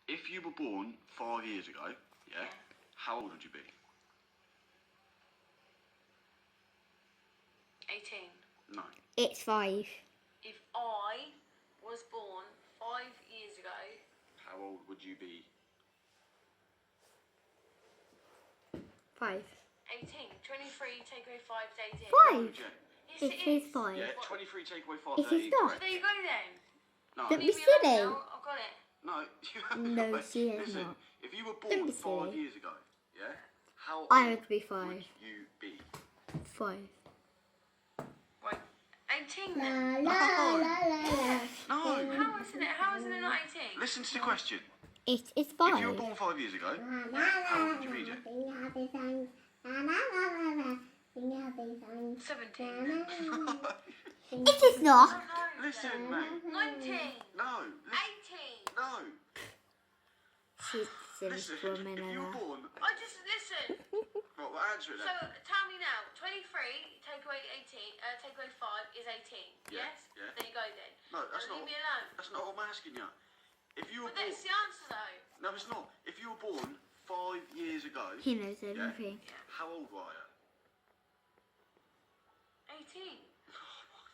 If you were born 5 years ago, yeah, how old would you be? 18. No. It's 5. If I was born 5 years ago, How old would you be? 5. 18. 23, take away 5 is 18. 5. No, Jen. Yes, It is 5. Yeah, 23 take away 5 It is not. So there you go then. No, Don't be Leave me alone silly. now, I've got it. no, you haven't No, got it. she is Listen, not. if you were Don't born be 5 silly. years ago, yeah, how old I would be would 5. you be? 5. Right. 18 then. No. How isn't it not 18? Listen to the question. It's If you were 5. born 5 years ago, how old would you be, Jen? 17. It is not. Oh, no. Listen, mate. 19. No. 18. No. She's Listen, silly if you were woman. born... I just listen. Right, well, answer it So then. tell me now. 23 take away 18. Take away 5 is 18. Yeah, Yes. yeah. There you go then. No, that's Now not... leave me alone. That's not what I'm asking you. If you were But born... that's the answer though. No, it's not. If you were born 5 years ago, He knows everything. how old were you? 18.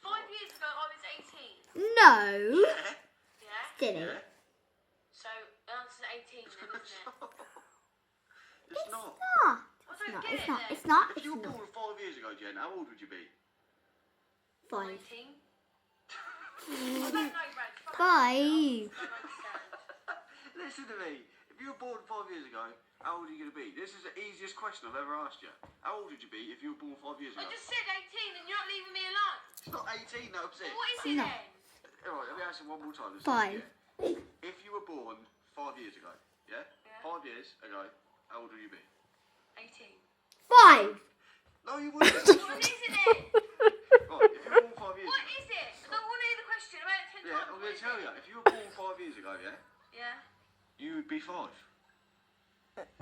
5 years ago I was 18. No. Yeah. Yeah. Silly. Yeah. So the answer's 18 then, isn't it? It's not. Ah. I It's don't not. get It's it not. then. It's not. If It's you were not. born 5 years ago, Jen, how old would you be? 5. 19. I don't know, Brad. Fuck 5. I don't understand. Listen to me. If you were born 5 years ago, how old are you going to be? This is the easiest question I've ever asked you. How old would you be if you were born 5 years I ago? just said 18 and you're not leaving me alone. It's not 18, that was it. Well, what is it No. then? Alright, let me ask you one more time. 5. If you were born 5 years ago, yeah? Yeah. 5 years ago, how old would you be? 18. 5. No, you wouldn't. What is it then? Right, if you were born 5 years What ago. is it? I don't want to hear the question. I've heard it 10 Yeah, times. I'm What going to is tell it? you. If you were born 5 years ago, yeah? Yeah. You would be 5.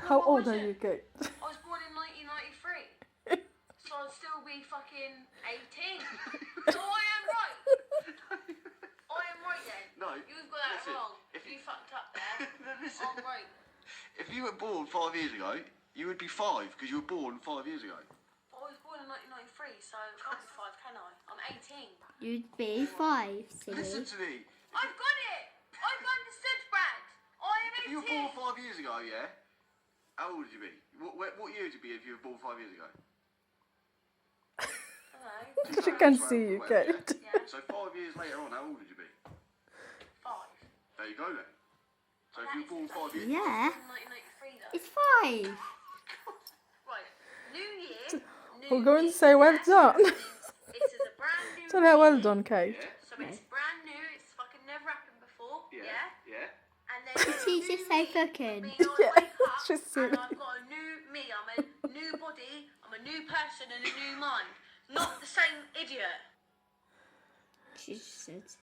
How what old was are it? you, Kate? I was born in 1993. So I'd still be fucking 18. So I am right. I am right then. No. You've got that listen, wrong. If You fucked up there. No, listen. I'm right. If you were born 5 years ago, you would be 5 because you were born 5 years ago. But I was born in 1993, so I can't be 5, can I? I'm 18. You'd be 5, Listen silly. to me. I've got it. I've understood, Brad. I am If you 18. were born 5 years ago, yeah? How old would you be? What year would you be if you were born 5 years ago? Hello. She can see you, Kate. Yeah. So 5 years later on, how old would you be? 5. There you go then. So if you were born 5 years... Yeah. In 1993 though. It's 5. Right. New year. New We're going to me. say well Yeah? done. This is a brand new Tell her well me. done, Kate. Yeah? So it's brand new. It's fucking never happened before. Yeah. Yeah. Yeah. And then She's new just so me fucking. will be I Yeah, wake up she's silly. and I've got a new me. I'm a new body. I'm a new person and a new mind. Not the same idiot. She said.